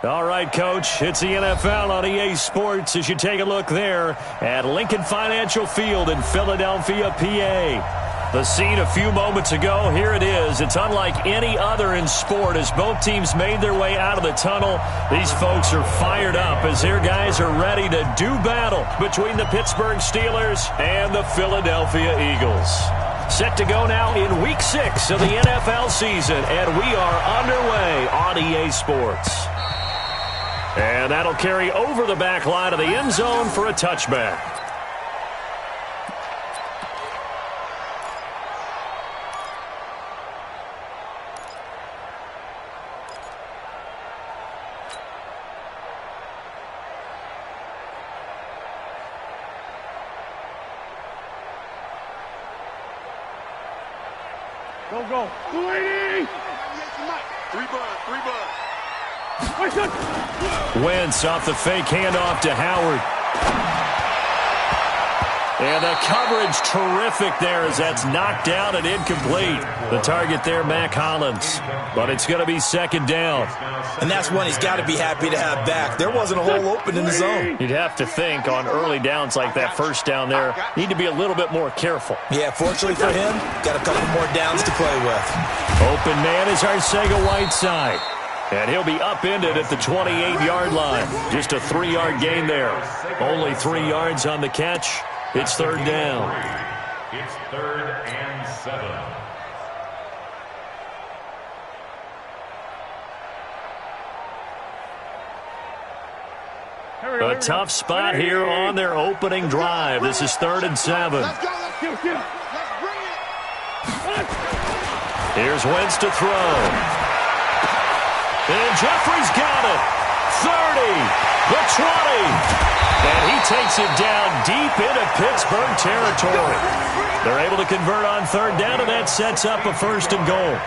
All right, Coach, it's the NFL on EA Sports as you take a look there at Lincoln Financial Field in Philadelphia, PA. The scene a few moments ago, here it is. It's unlike any other in sport as both teams made their way out of the tunnel. These folks are fired up as their guys are ready to do battle between the Pittsburgh Steelers and the Philadelphia Eagles. Set to go now in Week 6 of the NFL season, and we are underway on EA Sports. And that'll carry over the back line of the end zone for a touchback. Go. 280! Three bud. Wentz off the fake handoff to Howard. And the coverage terrific there as that's knocked down and incomplete. The target there, Mac Hollins. But it's going to be second down. And that's one he's got to be happy to have back. There wasn't a hole open in the zone. You'd have to think on early downs like that first down there, need to be a little bit more careful. Yeah, fortunately for him, got a couple more downs to play with. Open man is Arcega-Whiteside. And he'll be upended at the 28-yard line. Just a 3-yard gain there. Only 3 yards on the catch. It's third down. It's 3rd and 7. A tough spot here on their opening drive. This is 3rd and 7. Let's go. Let's bring it. Here's Wentz to throw. And Jeffrey's got it. 30, the 20. And he takes it down deep into Pittsburgh territory. They're able to convert on third down, and that sets up a 1st and goal.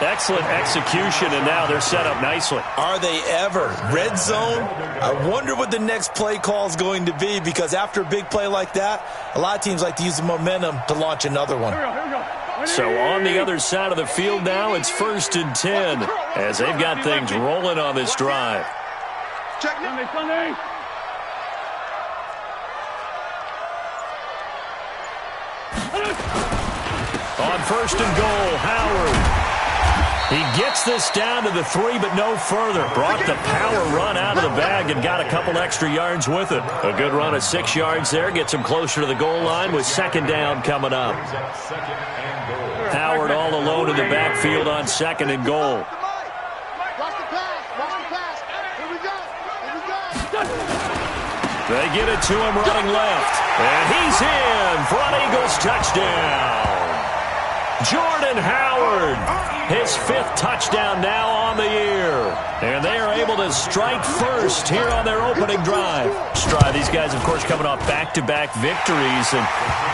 Excellent execution, and now they're set up nicely. Are they ever? Red zone? I wonder what the next play call is going to be, because after a big play like that, a lot of teams like to use the momentum to launch another one. Here we go. So on the other side of the field now, it's 1st and 10 as they've got things rolling on this drive. Check Sunday. On 1st and goal, Howard. He gets this down to the 3, but no further. Brought the power run out of the bag and got a couple extra yards with it. A good run of 6 yards there. Gets him closer to the goal line with second down coming up. Howard all alone in the backfield on 2nd and goal. Watch the pass. Here we go. They get it to him running left. And he's in for an Eagles touchdown. Jordan Howard, his 5th touchdown now on the year. And they are able to strike first here on their opening drive. These guys, of course, coming off back-to-back victories. And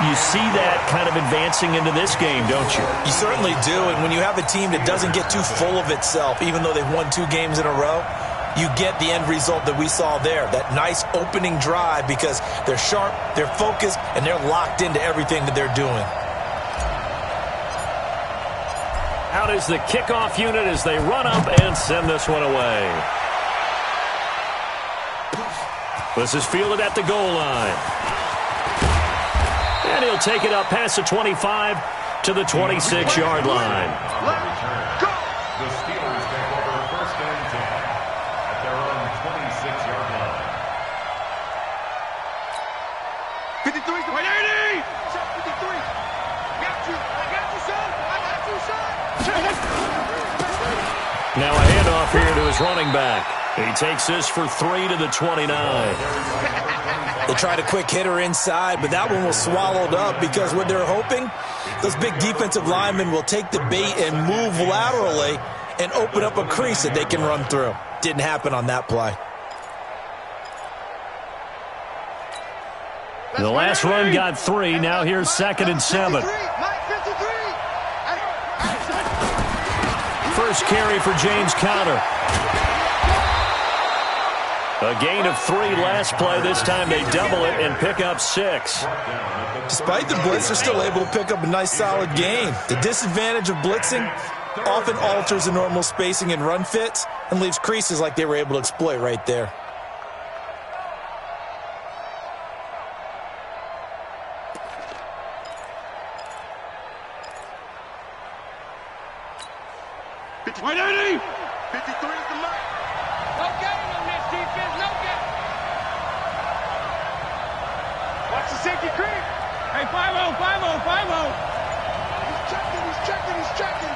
you see that kind of advancing into this game, don't you? You certainly do. And when you have a team that doesn't get too full of itself, even though they've won 2 games in a row, you get the end result that we saw there, that nice opening drive, because they're sharp, they're focused, and they're locked into everything that they're doing. Out is the kickoff unit as they run up and send this one away. This is fielded at the goal line. And he'll take it up past the 25 to the 26-yard line. The Steelers take over 1st and 10 at their own 26-yard line. 53. 180. 53. I got you, son. Now a handoff here to his running back. He takes this for 3 to the 29. They tried a quick hitter inside, but that one was swallowed up because what they're hoping, those big defensive linemen will take the bait and move laterally and open up a crease that they can run through. Didn't happen on that play. The last run got 3. Now here's 2nd and 7. First carry for James Conner. A gain of 3 last play. This time they double it and pick up 6. Despite the blitz, they're still able to pick up a nice solid gain. The disadvantage of blitzing, often alters the normal spacing and run fits and leaves creases like they were able to exploit right there. Right, 80! 53 is the mark. No game on this defense, no game. Watch the safety creep. Hey, 5-0, 5-0, 5-0. He's checking.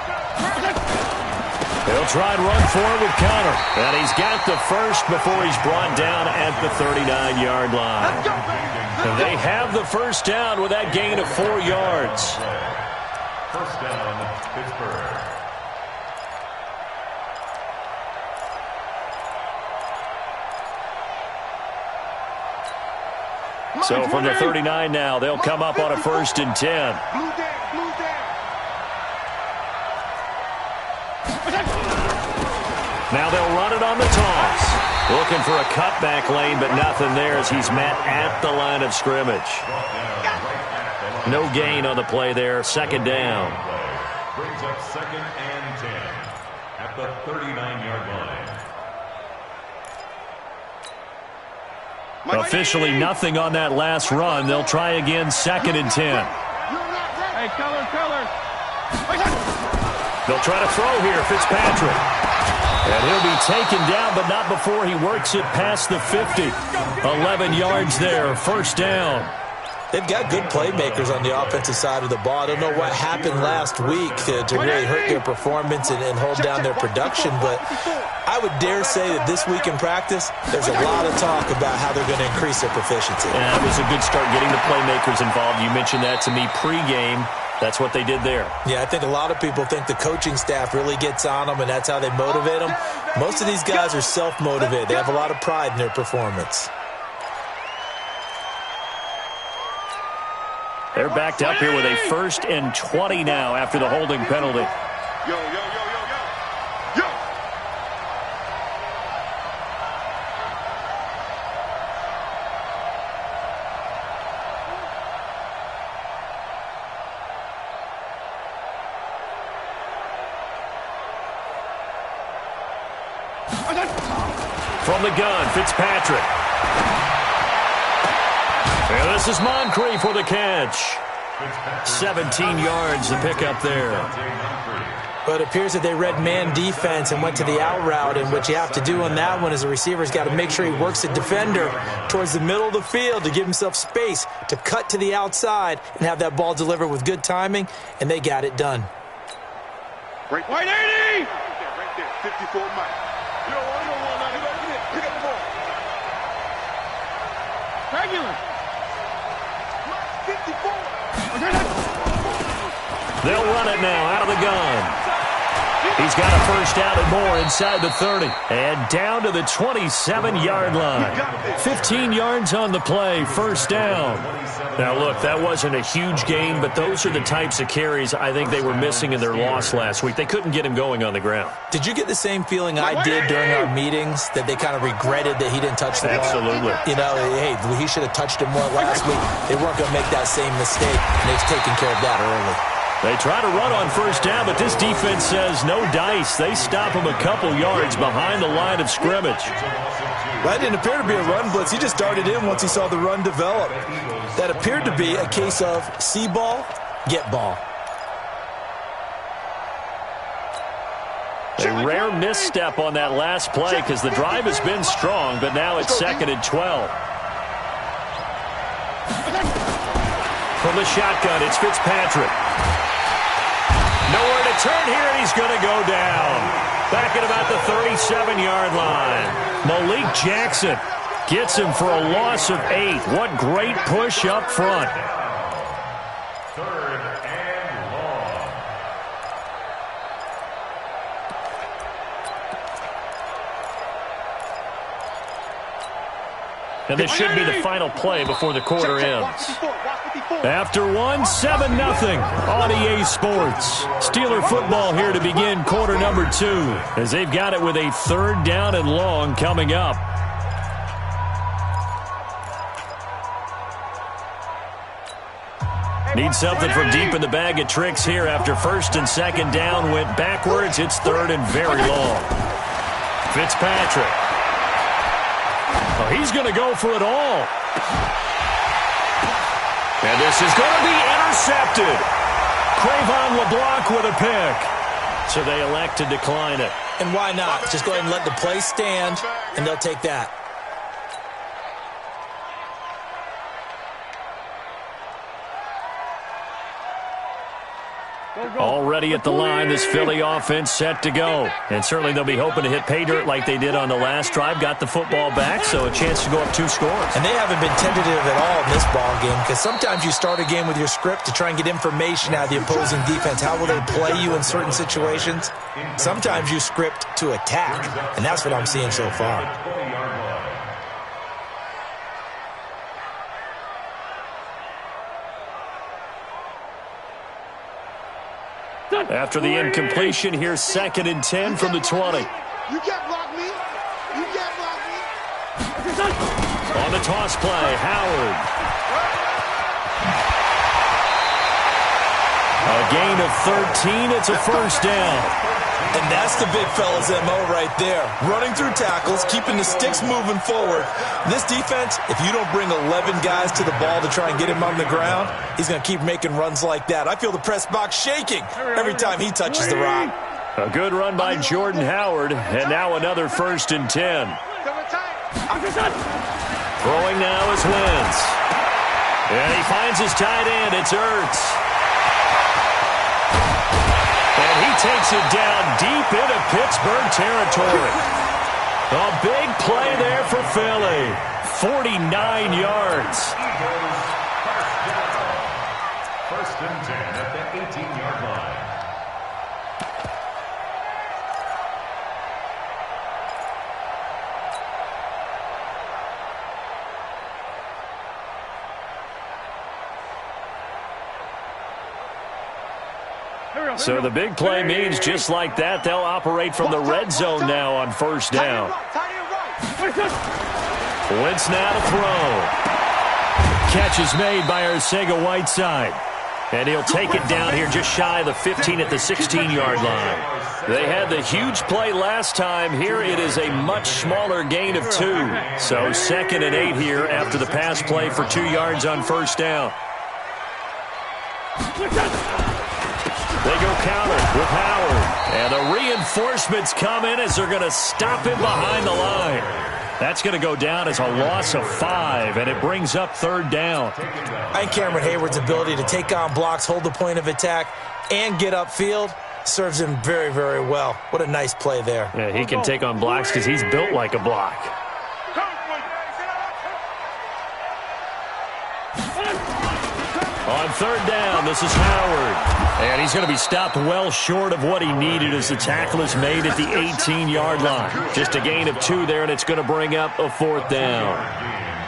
He'll try and run for it with counter. And he's got the first before he's brought down at the 39-yard line. Let's go, baby. They have the first down with that gain of 4 yards. First down, Pittsburgh. So from the 39 now, they'll come up on a 1st and 10. Blue down. Now they'll run it on the toss. Looking for a cutback lane, but nothing there as he's met at the line of scrimmage. No gain on the play there. 2nd down. Brings up 2nd and 10 at the 39-yard line. Officially nothing on that last run. They'll try again 2nd and 10. Hey, color. They'll try to throw here, Fitzpatrick. And he'll be taken down, but not before he works it past the 50. 11 yards there, 1st down. They've got good playmakers on the offensive side of the ball. I don't know what happened last week to really hurt their performance and hold down their production, but I would dare say that this week in practice, there's a lot of talk about how they're going to increase their proficiency. And it was a good start getting the playmakers involved. You mentioned that to me pregame. That's what they did there. Yeah, I think a lot of people think the coaching staff really gets on them, and that's how they motivate them. Most of these guys are self-motivated. They have a lot of pride in their performance. They're backed up here with a 1st and 20 now after the holding penalty. Yo. From the gun, Fitzpatrick. And this is Moncrief for the catch. 17 yards to pick up there. But it appears that they read man defense and went to the out route, and what you have to do on that one is the receiver's got to make sure he works the defender towards the middle of the field to give himself space to cut to the outside and have that ball delivered with good timing, and they got it done. Right, 80! Right there, 54 Mike. Yo, I don't want nothing. Pick up the ball. Regular. 54. They'll run it now out of the gun. He's got a first down and more inside the 30. And down to the 27-yard line. 15 yards on the play, 1st down. Now, look, that wasn't a huge gain, but those are the types of carries I think they were missing in their loss last week. They couldn't get him going on the ground. Did you get the same feeling I did during our meetings, that they kind of regretted that he didn't touch the ball? Absolutely. You know, hey, he should have touched it more last week. They weren't going to make that same mistake, and they've taken care of that early. They try to run on 1st down, but this defense says no dice. They stop him a couple yards behind the line of scrimmage. That didn't appear to be a run blitz. He just darted in once he saw the run develop. That appeared to be a case of see ball, get ball. A rare misstep on that last play because the drive has been strong, but now it's 2nd and 12. From the shotgun, it's Fitzpatrick. Nowhere to turn here, and he's going to go down. Back at about the 37-yard line. Malik Jackson gets him for a loss of 8. What great push up front. 3rd and long. And this should be the final play before the quarter ends. After one, 7-0 on EA Sports. Steeler football here to begin quarter number 2 as they've got it with a 3rd down and long coming up. Hey, Need something from deep in the bag of tricks here after first and second down went backwards. It's third and very long. Fitzpatrick. Oh, he's going to go for it all. And this is going to be intercepted. Crayvon LeBlanc with a pick. So they elect to decline it. And why not? Just go ahead and let the play stand, and they'll take that. Already at the line, this Philly offense set to go. And certainly they'll be hoping to hit pay dirt like they did on the last drive. Got the football back, so a chance to go up 2 scores. And they haven't been tentative at all in this ball game, because sometimes you start a game with your script to try and get information out of the opposing defense. How will they play you in certain situations? Sometimes you script to attack, and that's what I'm seeing so far. After the incompletion, here's 2nd and 10 from the 20. You can't block me. You can't block me. On the toss play, Howard. A gain of 13. It's a first down. And that's the big fella's MO right there. Running through tackles, keeping the sticks moving forward. This defense, if you don't bring 11 guys to the ball to try and get him on the ground, he's going to keep making runs like that. I feel the press box shaking every time he touches the rock. A good run by Jordan Howard, and now another 1st and 10. Throwing now is Wentz. And he finds his tight end. It's Ertz. And he takes it down deep into Pittsburgh territory. A big play there for Philly. 49 yards. First and 10 at the 18-yard line. So the big play means just like that, they'll operate from the red zone now on first down. Wentz now to throw. Catch is made by Arcega-Whiteside. And he'll take it down here just shy of the 15 at the 16-yard line. They had the huge play last time. Here it is a much smaller gain of 2. So 2nd and 8 here after the pass play for 2 yards on first down. They go counter with Howard. And the reinforcements come in as they're going to stop him behind the line. That's going to go down as a loss of 5, and it brings up 3rd down. I think Cameron Hayward's ability to take on blocks, hold the point of attack, and get upfield serves him very, very well. What a nice play there. Yeah, he can take on blocks because he's built like a block. On 3rd down, this is Howard. And he's going to be stopped well short of what he needed as the tackle is made at the 18-yard line. Just a gain of 2 there, and it's going to bring up a 4th down.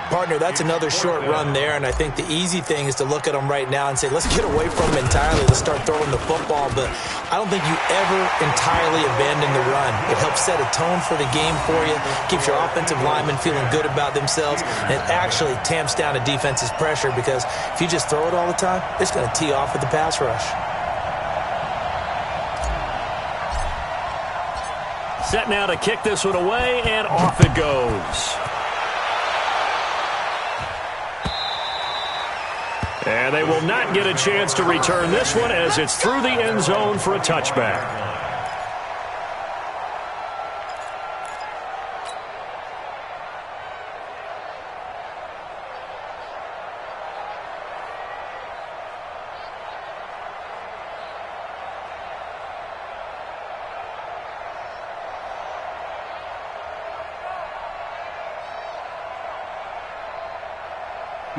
Partner, that's another short run there, and I think the easy thing is to look at him right now and say, let's get away from him entirely. Let's start throwing the football, but I don't think you ever entirely abandon the run. It helps set a tone for the game for you, keeps your offensive linemen feeling good about themselves, and it actually tamps down a defense's pressure because if you just throw it all the time, it's going to tee off with the pass rush. Set now to kick this one away, and off it goes. And they will not get a chance to return this one as it's through the end zone for a touchback.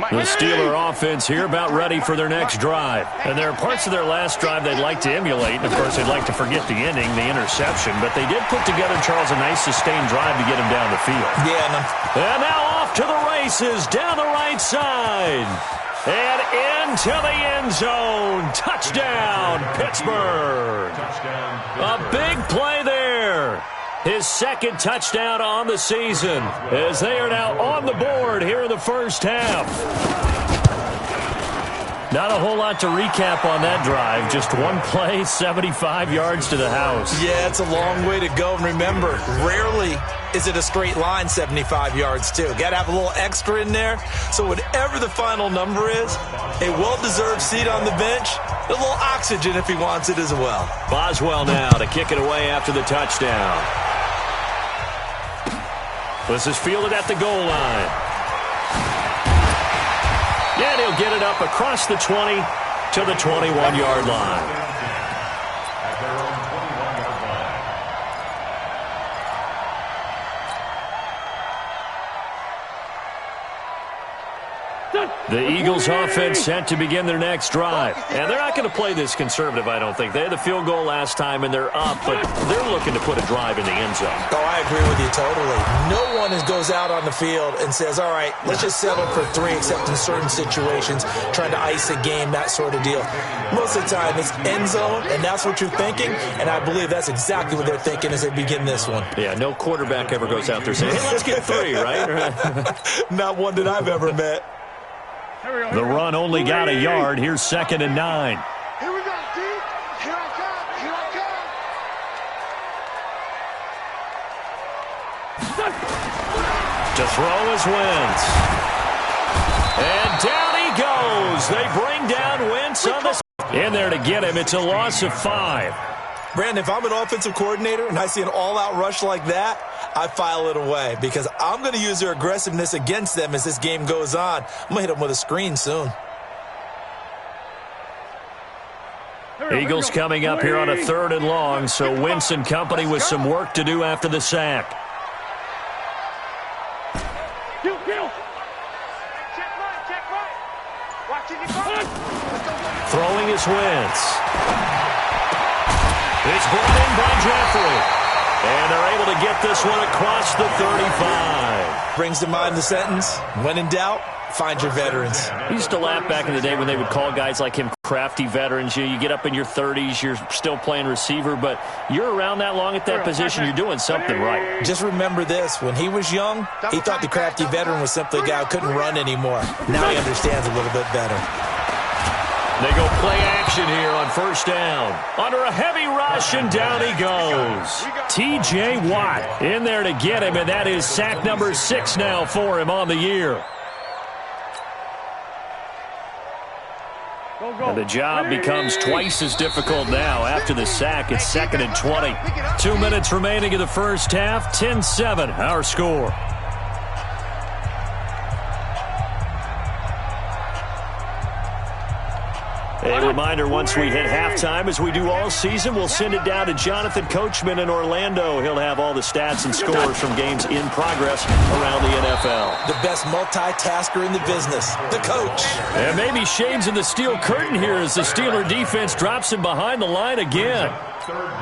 The Steeler offense here about ready for their next drive. And there are parts of their last drive they'd like to emulate. And, of course, they'd like to forget the ending, the interception. But they did put together, Charles, a nice sustained drive to get him down the field. Yeah. And now off to the races down the right side. And into the end zone. Touchdown, Pittsburgh. A big play there. His 2nd touchdown on the season as they are now on the board here in the first half. Not a whole lot to recap on that drive. Just one play, 75 yards to the house. Yeah, it's a long way to go. And remember, rarely is it a straight line 75 yards, too. Got to have a little extra in there. So whatever the final number is, a well-deserved seat on the bench, a little oxygen if he wants it as well. Boswell now to kick it away after the touchdown. This is fielded at the goal line. And he'll get it up across the 20 to the 21-yard line. At their own 21-yard line. The Eagles offense set to begin their next drive. And they're not going to play this conservative, I don't think. They had the field goal last time, and they're up, but they're looking to put a drive in the end zone. Oh, I agree with you totally. No one goes out on the field and says, all right, let's just settle for 3, except in certain situations, trying to ice a game, that sort of deal. Most of the time, it's end zone, and that's what you're thinking, and I believe that's exactly what they're thinking as they begin this one. Yeah, no quarterback ever goes out there saying, hey, let's get 3, right? Not one that I've ever met. The run only got a yard. Here's 2nd and 9. Here we go, D. Here I come. Here I come. To throw is Wentz. And down he goes. They bring down Wentz on the... In there to get him. It's a loss of 5. Brandon, if I'm an offensive coordinator and I see an all-out rush like that, I file it away because I'm going to use their aggressiveness against them as this game goes on. I'm going to hit them with a screen soon. Eagles coming up here on a 3rd and long, so Wentz and company with some work to do after the sack. Throwing is Wentz. It's brought in by Jeffrey. And they're able to get this one across the 35. Brings to mind the sentence, when in doubt, find your veterans. I used to laugh back in the day when they would call guys like him crafty veterans. You get up in your 30s, you're still playing receiver, but you're around that long at that position, you're doing something right. Just remember this, when he was young, he thought the crafty veteran was simply a guy who couldn't run anymore. Now he understands a little bit better. They go play action here on 1st down. Under a heavy rush, and down he goes. T.J. Watt in there to get him, and that is sack number 6 now for him on the year. And the job becomes twice as difficult now after the sack. It's 2nd and 20. 2 minutes remaining in the first half. 10-7, our score. A reminder, once we hit halftime, as we do all season, we'll send it down to Jonathan Coachman in Orlando. He'll have all the stats and scores from games in progress around the NFL. The best multitasker in the business, the coach. And maybe shades in the steel curtain here as the Steeler defense drops him behind the line again.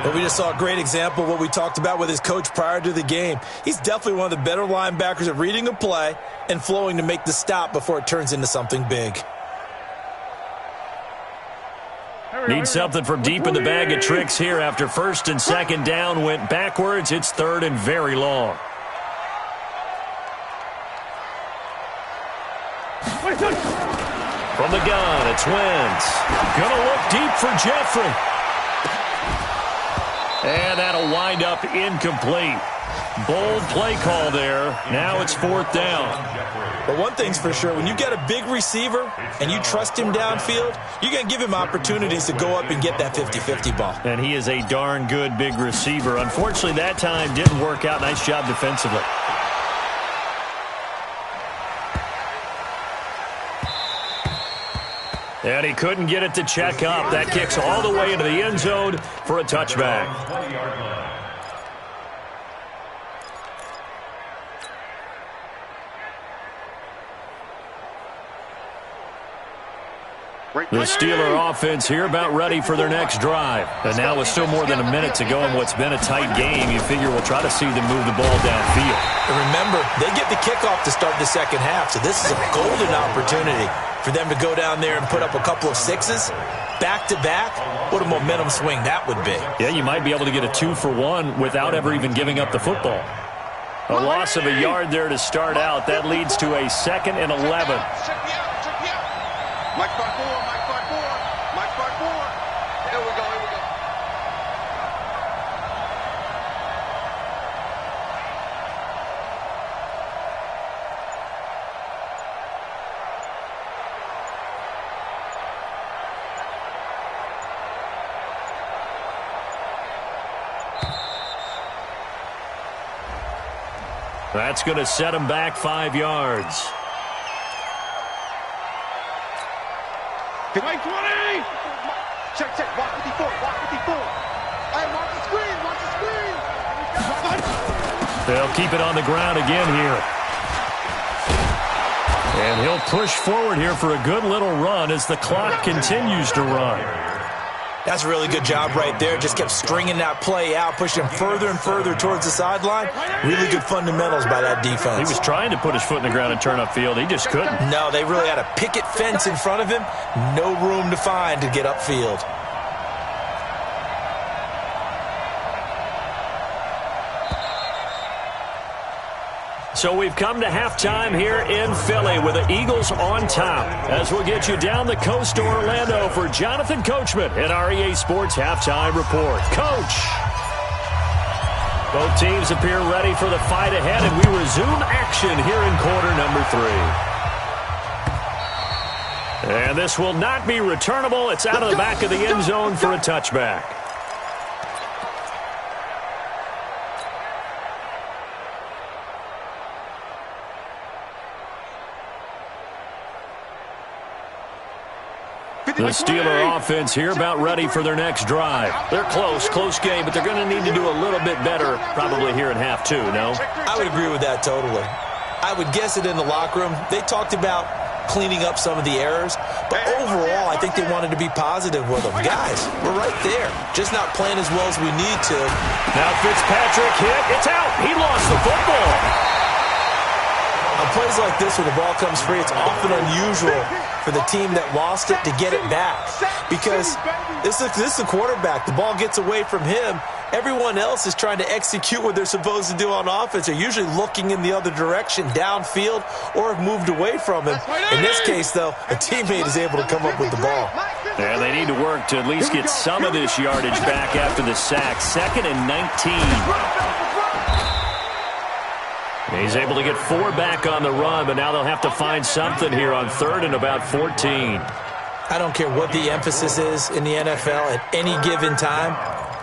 But we just saw a great example of what we talked about with his coach prior to the game. He's definitely one of the better linebackers at reading a play and flowing to make the stop before it turns into something big. Need something from deep in the bag of tricks here after 1st and 2nd down went backwards. It's 3rd and very long. From the gun, it's Wentz. Gonna look deep for Jeffrey. And that'll wind up incomplete. Bold play call there. Now it's 4th down. But one thing's for sure, when you get a big receiver and you trust him downfield, you're going to give him opportunities to go up and get that 50-50 ball. And he is a darn good big receiver. Unfortunately, that time didn't work out. Nice job defensively. And he couldn't get it to check up. That kicks all the way into the end zone for a touchback. 20-yard line. The Steeler offense here about ready for their next drive. And now with still more than a minute to go in what's been a tight game, you figure we'll try to see them move the ball downfield. And remember, they get the kickoff to start the second half, so this is a golden opportunity for them to go down there and put up a couple of sixes back-to-back. What a momentum swing that would be. Yeah, you might be able to get a 2-for-1 without ever even giving up the football. A loss of a yard there to start out. That leads to a 2nd and 11. Mike 5-4, Mike 5-4, Mike 5-4. Here we go, here we go. That's going to set him back 5 yards. Mike 20! Check, check, watch 54, watch 54. Hey, watch the screen, watch the screen. They'll keep it on the ground again here. And he'll push forward here for a good little run as the clock continues to run. That's a really good job right there. Just kept stringing that play out, pushing him further and further towards the sideline. Really good fundamentals by that defense. He was trying to put his foot in the ground and turn upfield. He just couldn't. No, they really had a picket fence in front of him. No room to find to get upfield. So we've come to halftime here in Philly with the Eagles on top. As we'll get you down the coast to Orlando for Jonathan Coachman at our EA Sports Halftime Report. Coach! Both teams appear ready for the fight ahead, and we resume action here in quarter number 3. And this will not be returnable. It's out of the back of the end zone for a touchback. The Steeler offense here about ready for their next drive. They're close game, but they're going to need to do a little bit better probably here in half 2, no? I would agree with that totally. I would guess it in the locker room. They talked about cleaning up some of the errors, but overall, I think they wanted to be positive with them. Guys, we're right there, just not playing as well as we need to. Now Fitzpatrick hit. It's out. He lost the football. On plays like this where the ball comes free, it's often unusual for the team that lost it to get it back, because this is the quarterback. The ball gets away from him. Everyone else is trying to execute what they're supposed to do on offense. They're usually looking in the other direction, downfield, or have moved away from him. In this case, though, a teammate is able to come up with the ball. Yeah, they need to work to at least get some of this yardage back after the sack. 2nd and 19. He's able to get 4 back on the run, but now they'll have to find something here on 3rd and about 14. I don't care what the emphasis is in the NFL at any given time.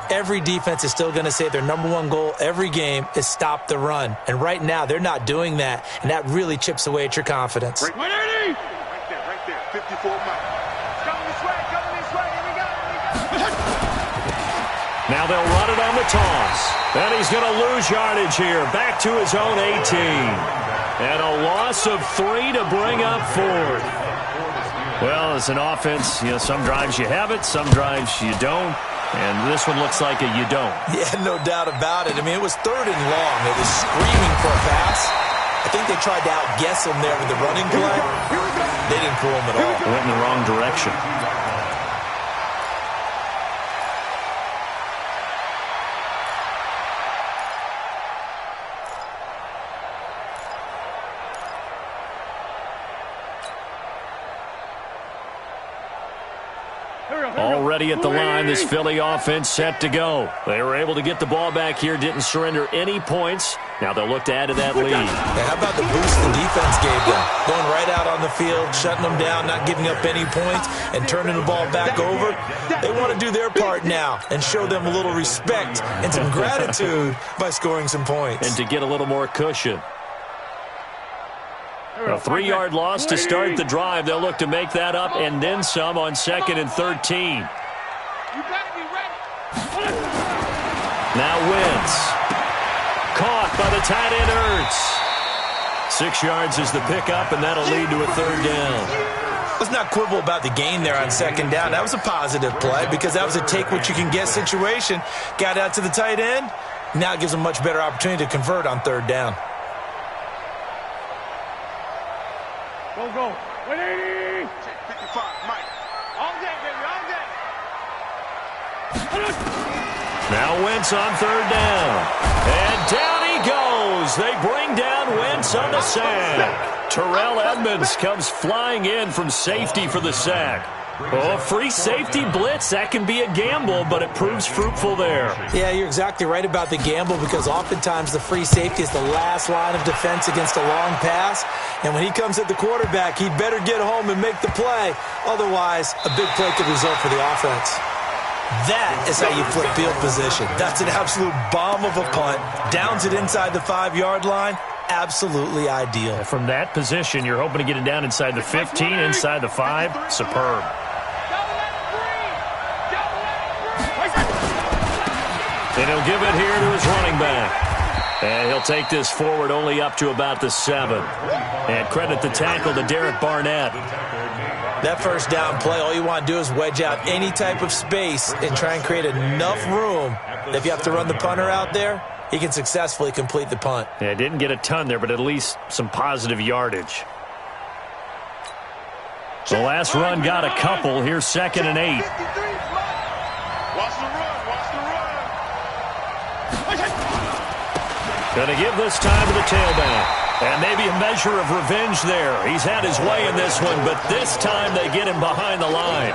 Every defense is still going to say their #1 goal every game is stop the run. And right now, they're not doing that, and that really chips away at your confidence. 180! Right there, 54 miles. Coming this way, here we go. Now they'll run it on the toss. And he's going to lose yardage here. Back to his own 18. And a loss of 3 to bring up 4th. Well, as an offense, some drives you have it, some drives you don't. And this one looks like a you don't. Yeah, no doubt about it. I mean, it was 3rd and long. It was screaming for a pass. I think they tried to outguess him there with the running play. They didn't fool him at all. They went in the wrong direction. Already at the line, this Philly offense set to go. They were able to get the ball back here, didn't surrender any points. Now they'll look to add to that lead. Yeah, how about the boost the defense gave them? Going right out on the field, shutting them down, not giving up any points, and turning the ball back over. They want to do their part now and show them a little respect and some gratitude by scoring some points. And to get a little more cushion. A 3-yard loss to start the drive. They'll look to make that up and then some on 2nd and 13. You better be ready. Now Wentz. Caught by the tight end Ertz. 6 yards is the pickup, and that'll lead to a 3rd down. Let's not quibble about the gain there on 2nd down. That was a positive play because that was a take-what-you-can-get situation. Got out to the tight end. Now it gives them a much better opportunity to convert on 3rd down. Go. 180! 55, Mike. All day, baby, all day. Now Wentz on 3rd down. And down he goes. They bring down Wentz Edmonds on the sack. Terrell Edmonds comes flying in from safety for the sack. Oh, free safety blitz, that can be a gamble, but it proves fruitful there. Yeah, you're exactly right about the gamble because oftentimes the free safety is the last line of defense against a long pass. And when he comes at the quarterback, he'd better get home and make the play. Otherwise, a big play could result for the offense. That is how you flip field position. That's an absolute bomb of a punt. Downs it inside the 5-yard line. Absolutely ideal. From that position, you're hoping to get it down inside the 15, inside the 5. Superb. And he'll give it here to his running back. And he'll take this forward only up to about the 7. And credit the tackle to Derek Barnett. That first down play, all you want to do is wedge out any type of space and try and create enough room that if you have to run the punter out there, he can successfully complete the punt. Yeah, didn't get a ton there, but at least some positive yardage. The last run got a couple. Here's 2nd and 8. Watch the run. Watch the run. Going to give this time to the tailback. And maybe a measure of revenge there. He's had his way in this one, but this time they get him behind the line.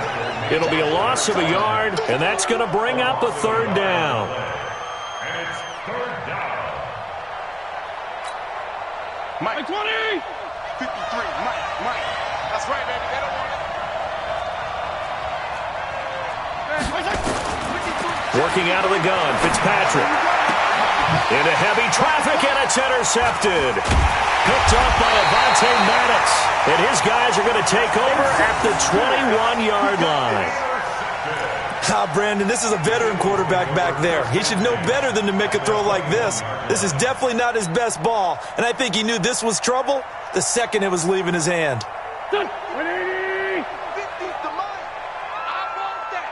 It'll be a loss of a yard, and that's going to bring up a 3rd down. And it's 3rd down. Mike 20! 53. Mike. That's right, baby. They don't want it. Working out of the gun, Fitzpatrick. Into heavy traffic, and it's intercepted. Picked up by Avonte Maddox. And his guys are going to take over at the 21-yard line. Brandon, this is a veteran quarterback back there. He should know better than to make a throw like this. This is definitely not his best ball, and I think he knew this was trouble the second it was leaving his hand. 180! 50's the money. I want that.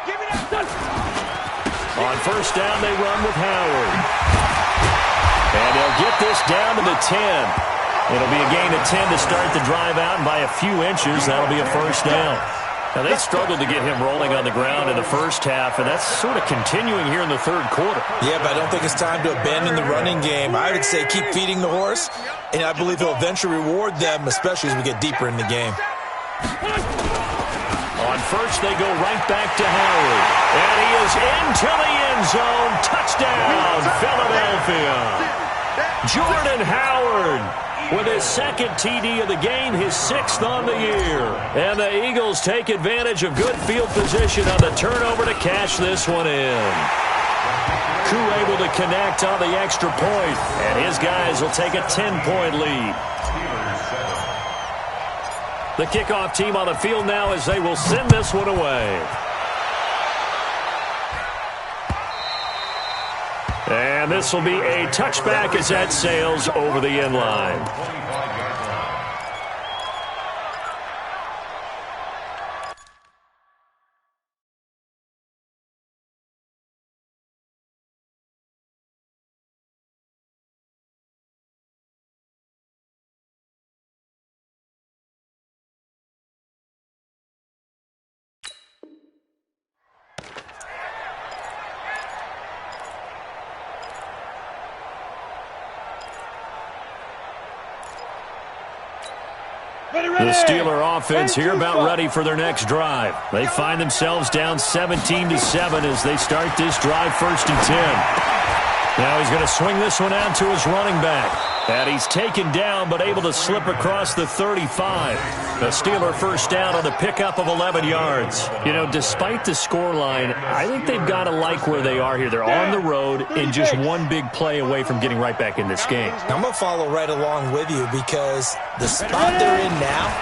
Give me that. On first down, they run with Howard. And they'll get this down to the 10. It'll be a gain of 10 to start the drive out, and by a few inches, that'll be a first down. Now, they struggled to get him rolling on the ground in the first half, and that's sort of continuing here in the 3rd quarter. Yeah, but I don't think it's time to abandon the running game. I would say keep feeding the horse, and I believe he'll eventually reward them, especially as we get deeper in the game. On first, they go right back to Howard. And he is into the end zone. Touchdown, Philadelphia. Jordan Howard with his 2nd TD of the game, his 6th on the year. And the Eagles take advantage of good field position on the turnover to cash this one in. Koo able to connect on the extra point, and his guys will take a 10-point lead. The kickoff team on the field now as they will send this one away. And this will be a touchback as that sails over the end line. The Steeler offense here about ready for their next drive. They find themselves down 17-7 as they start this drive 1st and 10. Now he's going to swing this one out to his running back. And he's taken down but able to slip across the 35. The Steeler first down on the pickup of 11 yards. You know, despite the scoreline, I think they've got to like where they are here. They're on the road and just one big play away from getting right back in this game. I'm going to follow right along with you because the spot they're in now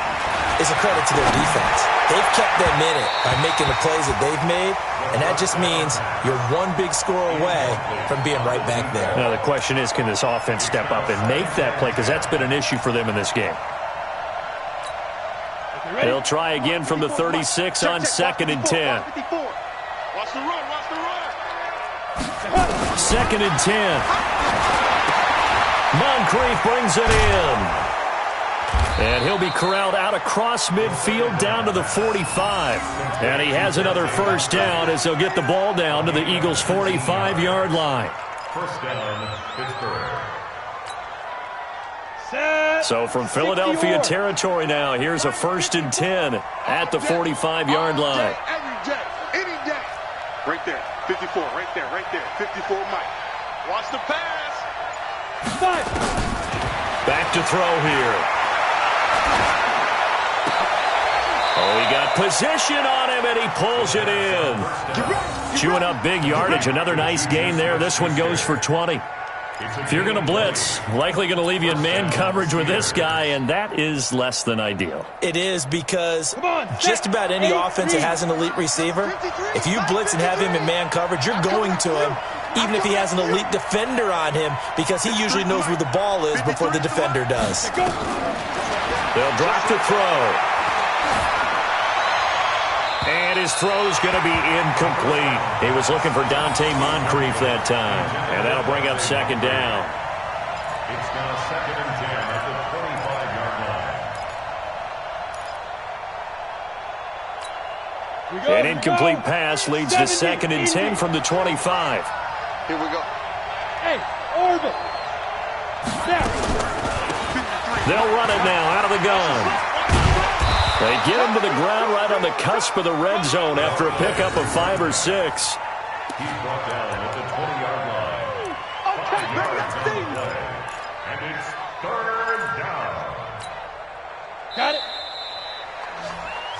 is a credit to their defense. They've kept them in it by making the plays that they've made, and that just means you're one big score away from being right back there. Now, the question is, can this offense step up and make that play? Because that's been an issue for them in this game. They'll try again from the 36 on 2nd and 10. Watch the run. Watch the run. 2nd and 10. Moncrief brings it in. And he'll be corralled out across midfield down to the 45. And he has another first down as they'll get the ball down to the Eagles' 45-yard line. First down, Pittsburgh. So from Philadelphia territory now, here's a 1st and 10 at the 45-yard line. Every day, any day. Right there, 54, right there, 54 Mike. Watch the pass. Back to throw here. Oh, he got position on him, and he pulls it in. Chewing up big yardage. Another nice gain there. This one goes for 20. If you're going to blitz, likely going to leave you in man coverage with this guy, and that is less than ideal. It is, because just about any offense that has an elite receiver, if you blitz and have him in man coverage, you're going to him, even if he has an elite defender on him, because he usually knows where the ball is before the defender does. They'll drop the throw. And his throw's going to be incomplete. He was looking for Dante Moncrief that time. And that'll bring up 2nd down. It's now 2nd and 10 at the 25-yard line. An incomplete pass leads to 2nd and 10 from the 25. Here we go. Hey, Orville. They'll run it now out of the gun. They get him to the ground right on the cusp of the red zone after a pickup of 5 or 6. He's brought down at the 20-yard line. 5 yards on the play. And it's 3rd down. Got it.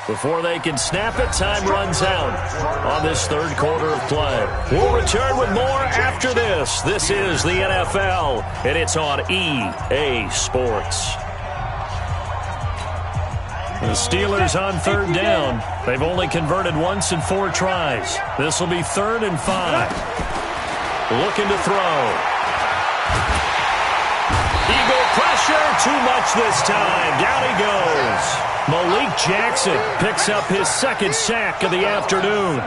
Before they can snap it, time runs out on this 3rd quarter of play. We'll return with more after this. This is the NFL, and it's on EA Sports. The Steelers on 3rd down. They've only converted once in 4 tries. This will be 3rd and 5. Looking to throw. Eagle pressure, too much this time. Down he goes. Malik Jackson picks up his 2nd sack of the afternoon.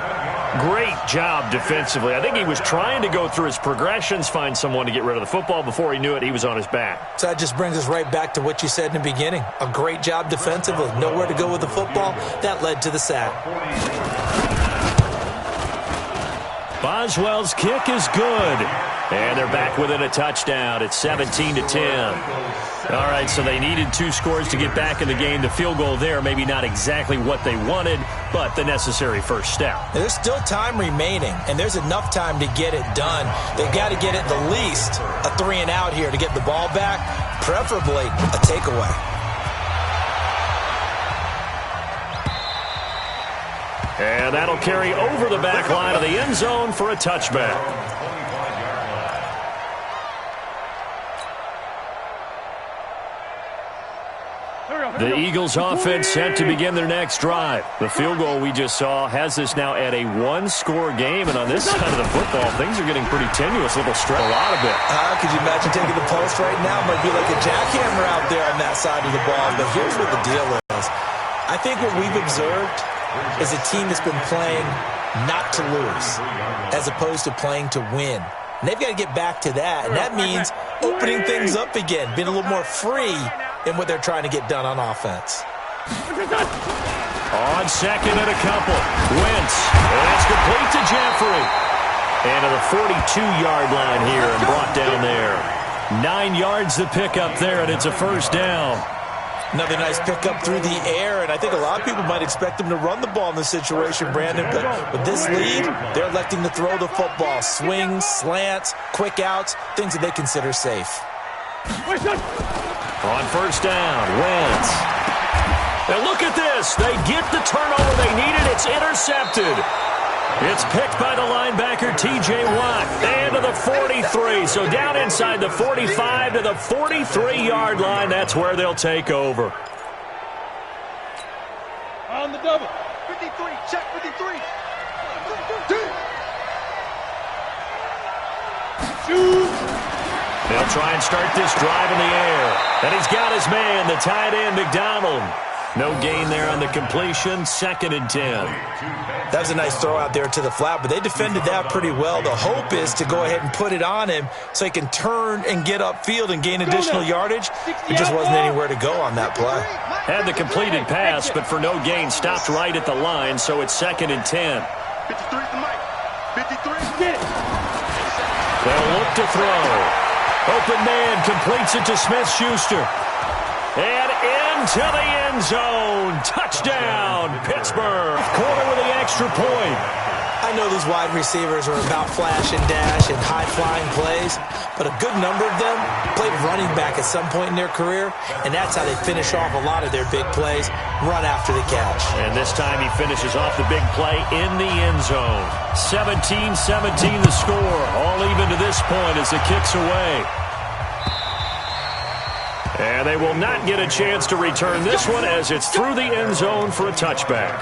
Great job defensively. I think he was trying to go through his progressions, find someone to get rid of the football. Before he knew it, he was on his back. So that just brings us right back to what you said in the beginning. A great job defensively. Nowhere to go with the football. That led to the sack. Boswell's kick is good. And they're back within a touchdown. It's 17-10. All right, so they needed 2 scores to get back in the game. The field goal there, maybe not exactly what they wanted, but the necessary first step. There's still time remaining, and there's enough time to get it done. They've got to get at the least a 3 and out here to get the ball back, preferably a takeaway. And that'll carry over the back line of the end zone for a touchback. The Eagles offense set to begin their next drive. The field goal we just saw has this now at a 1-score game, and on this side of the football, things are getting pretty tenuous. A little stretch, a lot of it. Could you imagine taking the post right now? Might be like a jackhammer out there on that side of the ball. But here's what the deal is. I think what we've observed is a team that's been playing not to lose as opposed to playing to win. And they've got to get back to that, and that means opening things up again, being a little more free in what they're trying to get done on offense. On 2nd and a couple. Wentz. And it's complete to Jeffrey. And to the 42-yard line here and brought down there. 9 yards to pick up there, and it's a 1st down. Another nice pickup through the air, and I think a lot of people might expect them to run the ball in this situation, Brandon. But with this lead, they're electing to throw the football. Swings, slants, quick outs, things that they consider safe. On 1st down, Wentz. Now look at this. They get the turnover they needed. It's intercepted. It's picked by the linebacker, T.J. Watt. And to the 43. So down inside the 45 to the 43-yard line. That's where they'll take over. On the double. 53, check 53. Shoot. They'll try and start this drive in the air. And he's got his man, the tight end, McDonald. No gain there on the completion. 2nd and 10. That was a nice throw out there to the flat, but they defended that pretty well. The hope is to go ahead and put it on him so he can turn and get upfield and gain additional yardage. It just wasn't anywhere to go on that play. Had the completed pass, but for no gain, stopped right at the line, so it's 2nd and 10. 53 to Mike. 53. Get it. They'll look to throw. Open man completes it to Smith-Schuster. into the end zone. Touchdown, Pittsburgh. Corner with the extra point. I know these wide receivers are about flash and dash and high-flying plays, but a good number of them played running back at some point in their career, and that's how they finish off a lot of their big plays, run after the catch. And this time he finishes off the big play in the end zone. 17-17 the score, all even to this point as the kick's away. And they will not get a chance to return this one as it's through the end zone for a touchback.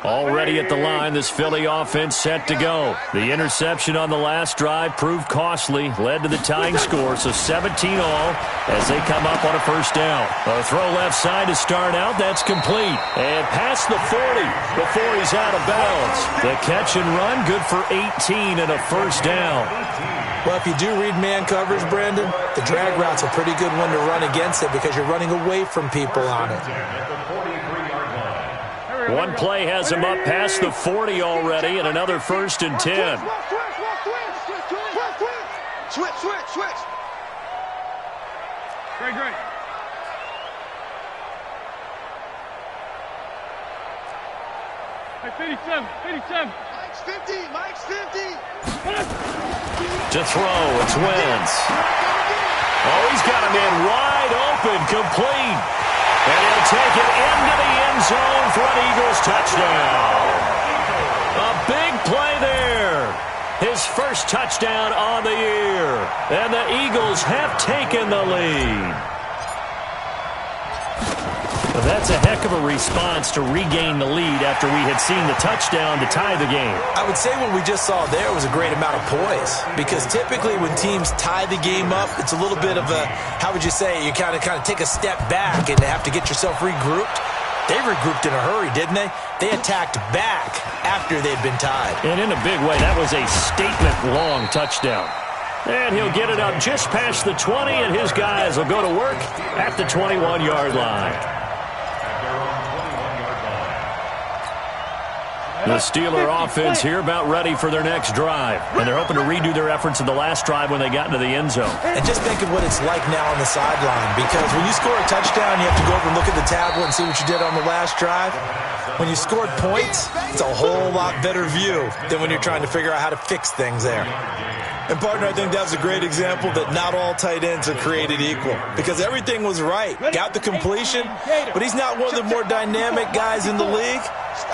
Already at the line, this Philly offense set to go. The interception on the last drive proved costly, led to the tying score, so 17 all as they come up on a first down. A throw left side to start out, that's complete. And past the 40 before he's out of bounds. The catch and run, good for 18 and a first down. Well, if you do read man coverage, Brandon, the drag route's a pretty good one to run against it because you're running away from people on it. One play has him up past the 40 already, and another 1st and 10. Switch. Great. Hey, 57. Mike's 50. To throw, it's Wentz. Oh, he's got him in wide open, complete. And he'll take it into the end zone for an Eagles touchdown. A big play there. His first touchdown on the year. And the Eagles have taken the lead. Well, that's a heck of a response to regain the lead after we had seen the touchdown to tie the game. I would say what we just saw there was a great amount of poise, because typically when teams tie the game up, it's a little bit of a, how would you say, you kind of take a step back and have to get yourself regrouped. They regrouped in a hurry, didn't they? They attacked back after they'd been tied. And in a big way, that was a statement-long touchdown. And he'll get it up just past the 20, and his guys will go to work at the 21-yard line. The Steeler offense here about ready for their next drive. And they're hoping to redo their efforts in the last drive when they got into the end zone. And just think of what it's like now on the sideline, because when you score a touchdown, you have to go over and look at the tablet and see what you did on the last drive. When you scored points, it's a whole lot better view than when you're trying to figure out how to fix things there. And, partner, I think that was a great example that not all tight ends are created equal, because everything was right. Got the completion, but he's not one of the more dynamic guys in the league.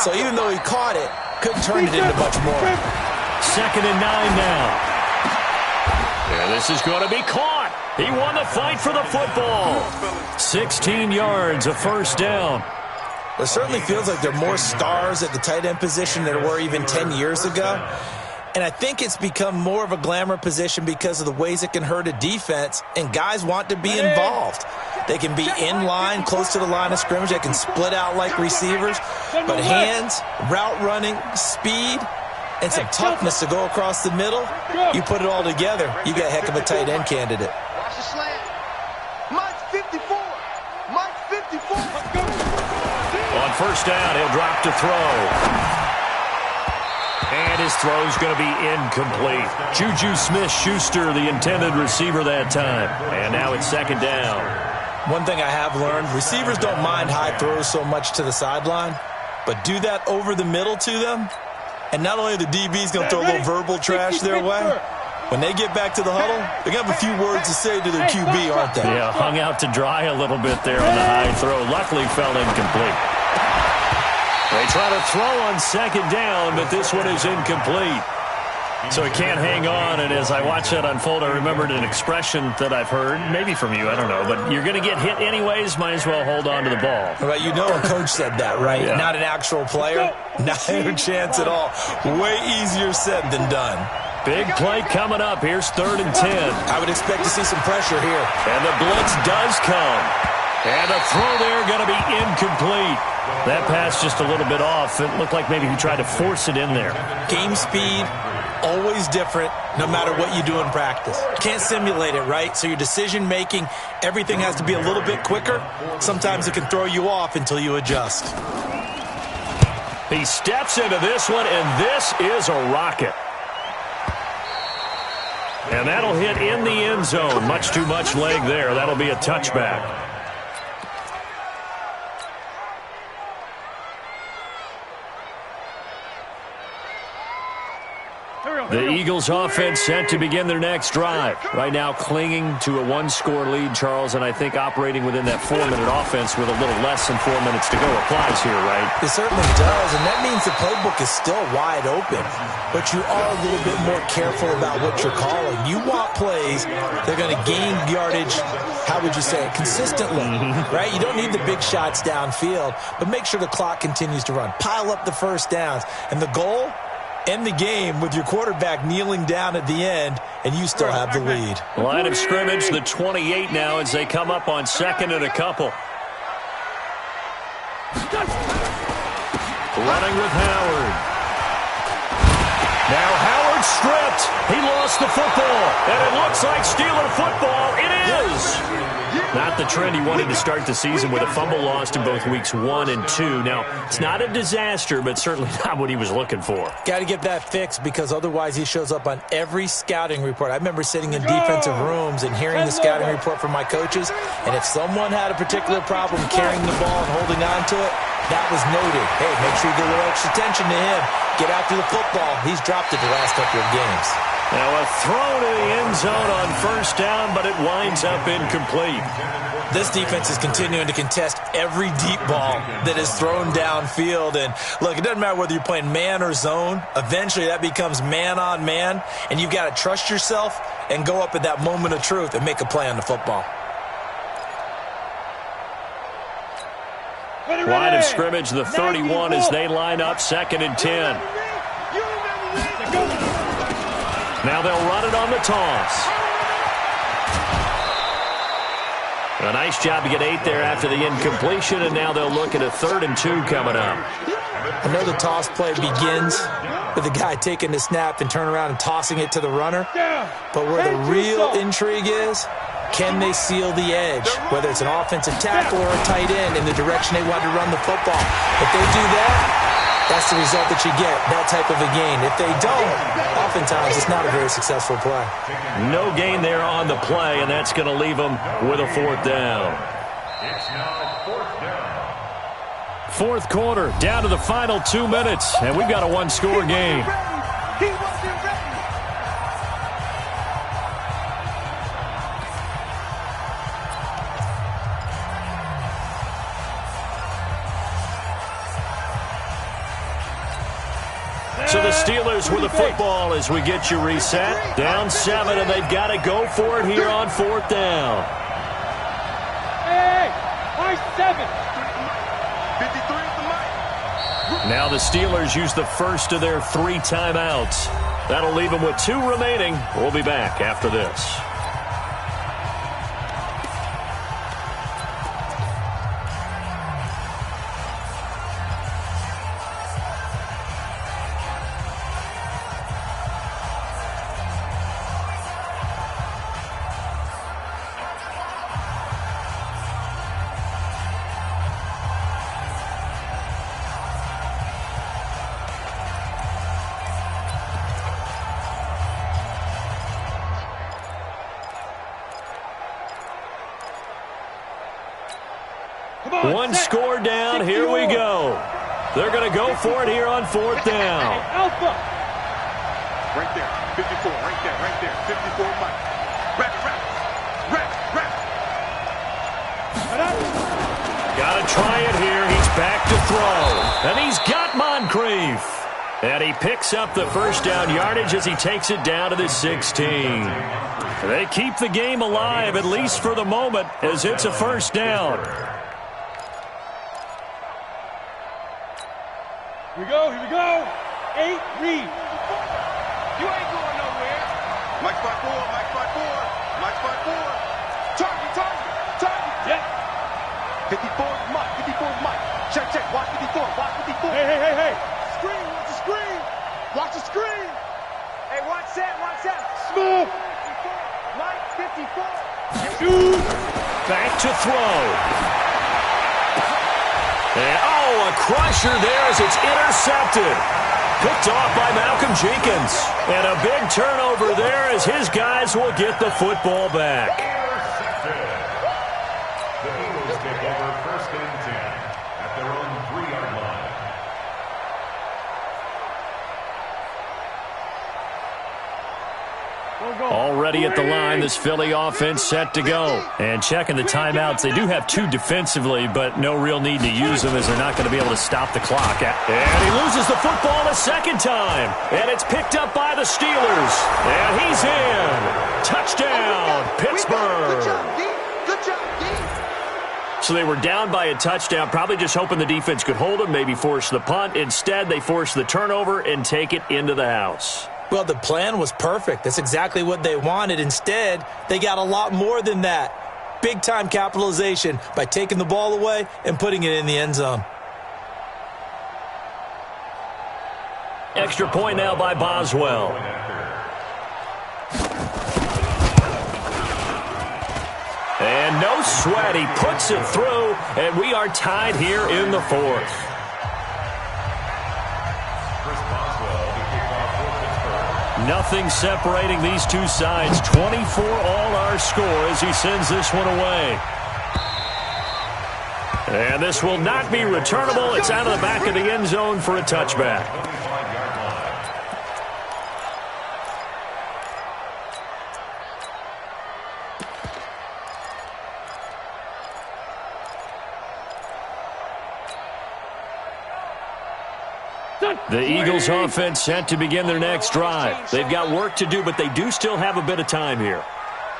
So even though he caught it, couldn't turn it into much more. 2nd and 9 now. Yeah, this is going to be caught. He won the fight for the football. 16 yards, a first down. It certainly feels like there are more stars at the tight end position than there were even 10 years ago. And I think it's become more of a glamour position because of the ways it can hurt a defense, and guys want to be involved. They can be in line, close to the line of scrimmage. They can split out like receivers. But hands, route running, speed, and some toughness to go across the middle, you put it all together, you got a heck of a tight end candidate. Watch the slant. Mike's 54. Mike's 54. On first down, he'll drop to throw. And his throw's going to be incomplete. Juju Smith-Schuster, the intended receiver that time. And now it's 2nd down. One thing I have learned, receivers don't mind high throws so much to the sideline, but do that over the middle to them, and not only are the DBs going to throw a little verbal trash their way, when they get back to the huddle, they're going to have a few words to say to their QB, aren't they? Yeah, hung out to dry a little bit there on the high throw. Luckily fell incomplete. They try to throw on 2nd down, but this one is incomplete. So he can't hang on, and as I watch that unfold, I remembered an expression that I've heard, maybe from you, I don't know, but you're going to get hit anyways, might as well hold on to the ball. Right, you know a coach said that, right? Yeah. Not an actual player. Not a chance at all. Way easier said than done. Big play coming up. Here's 3rd and 10. I would expect to see some pressure here. And the blitz does come. And a throw there going to be incomplete. That pass just a little bit off. It looked like maybe he tried to force it in there. Game speed, always different, no matter what you do in practice. Can't simulate it, right? So your decision-making, everything has to be a little bit quicker. Sometimes it can throw you off until you adjust. He steps into this one, and this is a rocket. And that'll hit in the end zone. Much too much leg there. That'll be a touchback. The Eagles offense set to begin their next drive. Right now clinging to a one-score lead, Charles, and I think operating within that 4-minute offense with a little less than 4 minutes to go applies here, right? It certainly does, and that means the playbook is still wide open. But you are a little bit more careful about what you're calling. You want plays that are going to gain yardage, how would you say it, consistently, right? You don't need the big shots downfield, but make sure the clock continues to run. Pile up the first downs, and the goal? End the game with your quarterback kneeling down at the end, and you still have the lead. Line of scrimmage, the 28 now as they come up on second and a couple. Running with Howard. Now Howard stripped. He lost the football, and it looks like Steeler football. It is. Not the trend he wanted to start the season with a fumble lost in both weeks 1 and 2. Now, it's not a disaster, but certainly not what he was looking for. Got to get that fixed because otherwise he shows up on every scouting report. I remember sitting in defensive rooms and hearing the scouting report from my coaches, and if someone had a particular problem carrying the ball and holding on to it, that was noted. Hey, make sure you give a little extra attention to him. Get after the football. He's dropped it the last couple of games. Now a throw to the end zone on first down, but it winds up incomplete. This defense is continuing to contest every deep ball that is thrown downfield. And look, it doesn't matter whether you're playing man or zone. Eventually that becomes man on man, and you've got to trust yourself and go up at that moment of truth and make a play on the football. Line of scrimmage, the 31 as they line up, 2nd and 10. Now they'll run it on the toss. A nice job to get 8 there after the incompletion, and now they'll look at a 3rd and 2 coming up. I know the toss play begins with the guy taking the snap and turning around and tossing it to the runner. But where the real intrigue is, can they seal the edge, whether it's an offensive tackle or a tight end in the direction they want to run the football? If they do that, that's the result that you get, that type of a gain. If they don't, oftentimes it's not a very successful play. No gain there on the play, and that's going to leave them with a 4th down. It's now 4th down. 4th quarter, down to the final 2 minutes, and we've got a one-score game. He wasn't ready. So the Steelers with the football as we get you reset. Down 7, and they've got to go for it here on 4th down. Hey, high 7. 53 at the mic. Now the Steelers use the first of their 3 timeouts. That'll leave them with 2 remaining. We'll be back after this. One score down, here we go. They're going to go for it here on 4th down. Alpha. Right there, 54, right there, 54 Mike. Wrap. Got to try it here. He's back to throw. And he's got Moncrief. And he picks up the first down yardage as he takes it down to the 16. They keep the game alive, at least for the moment, as it's a first down. Here we go. 8, read. You ain't going nowhere. Mike 5-4. Target. Yeah. 54 Mike. Check. Watch 54. Hey. Screen. Watch the screen. Hey, watch that. Smooth. Mike 54. Shoot. Back to throw. And, a crusher there as it's intercepted. Picked off by Malcolm Jenkins. And a big turnover there as his guys will get the football back. The Eagles take over first and 10 at their own 3-yard line. Already at the line, this Philly offense set to go. And checking the timeouts, they do have 2 defensively, but no real need to use them as they're not going to be able to stop the clock. And he loses the football a second time. And it's picked up by the Steelers. And he's in. Touchdown, Pittsburgh. Good job, D. So they were down by a touchdown, probably just hoping the defense could hold them, maybe force the punt. Instead, they force the turnover and take it into the house. Well, the plan was perfect. That's exactly what they wanted. Instead, they got a lot more than that. Big-time capitalization by taking the ball away and putting it in the end zone. Extra point now by Boswell. And no sweat. He puts it through, and we are tied here in the fourth. Nothing separating these two sides. 24 all our score as he sends this one away. And this will not be returnable. It's out of the back of the end zone for a touchback. The Eagles offense set to begin their next drive. They've got work to do, but they do still have a bit of time here.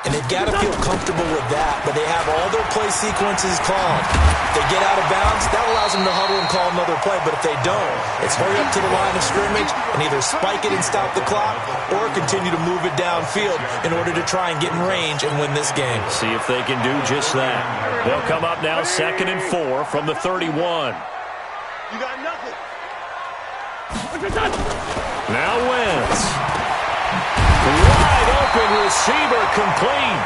And they've got to feel comfortable with that, but they have all their play sequences called. If they get out of bounds, that allows them to huddle and call another play, but if they don't, it's hurry up to the line of scrimmage and either spike it and stop the clock or continue to move it downfield in order to try and get in range and win this game. See if they can do just that. They'll come up now 2nd and 4 from the 31. You got nothing. Now Wentz. Wide open receiver complete.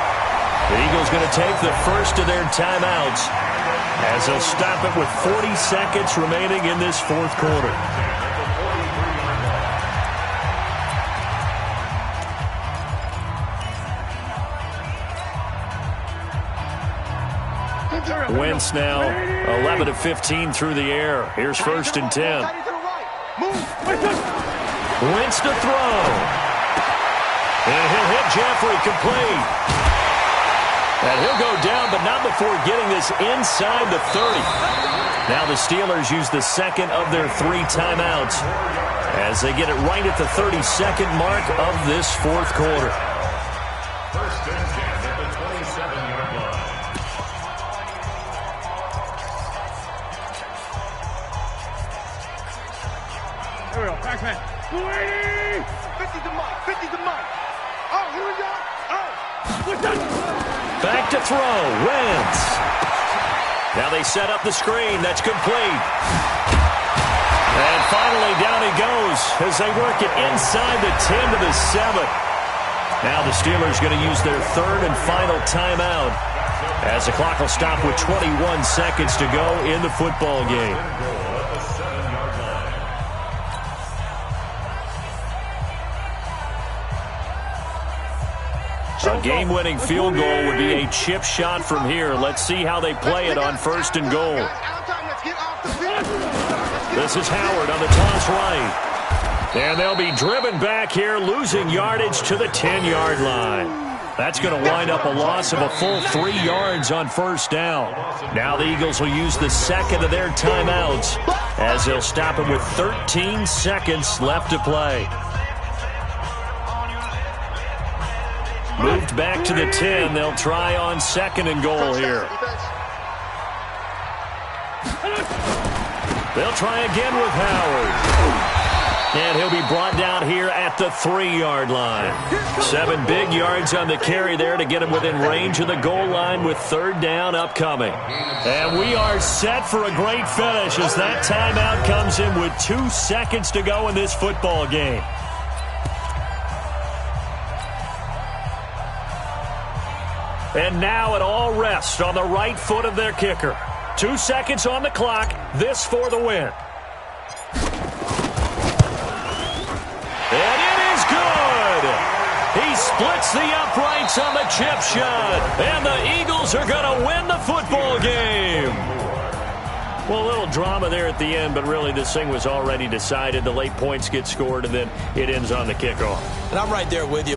The Eagles going to take the first of their timeouts as they'll stop it with 40 seconds remaining in this fourth quarter. Wentz now 11 of 15 through the air. Here's 1st and 10. Wentz to throw. And he'll hit Jeffrey complete. And he'll go down, but not before getting this inside the 30. Now the Steelers use the second of their 3 timeouts as they get it right at the 32nd mark of this fourth quarter. 1st and 10 at the 27-yard line. Here we go. Back man. 50 to Mike. 50 to Mike. Oh, here we go. Oh. What's that? Back to throw. Wentz. Now they set up the screen. That's complete. And finally down he goes as they work it inside the 10 to the 7. Now the Steelers going to use their 3rd and final timeout as the clock will stop with 21 seconds to go in the football game. A game-winning field goal would be a chip shot from here. Let's see how they play it on 1st and goal. This is Howard on the toss right. And they'll be driven back here, losing yardage to the 10-yard line. That's going to wind up a loss of a full 3 yards on 1st down. Now the Eagles will use the second of their timeouts as they'll stop it with 13 seconds left to play. Moved back to the 10. They'll try on 2nd and goal here. They'll try again with Howard. And he'll be brought down here at the 3-yard line. 7 big yards on the carry there to get him within range of the goal line with 3rd down upcoming. And we are set for a great finish as that timeout comes in with 2 seconds to go in this football game. And now it all rests on the right foot of their kicker. 2 seconds on the clock. This for the win. splits the uprights on the chip shot. And the Eagles are going to win the football game. Well, a little drama there at the end, but really this thing was already decided. The late points get scored, and then it ends on the kickoff. And I'm right there with you.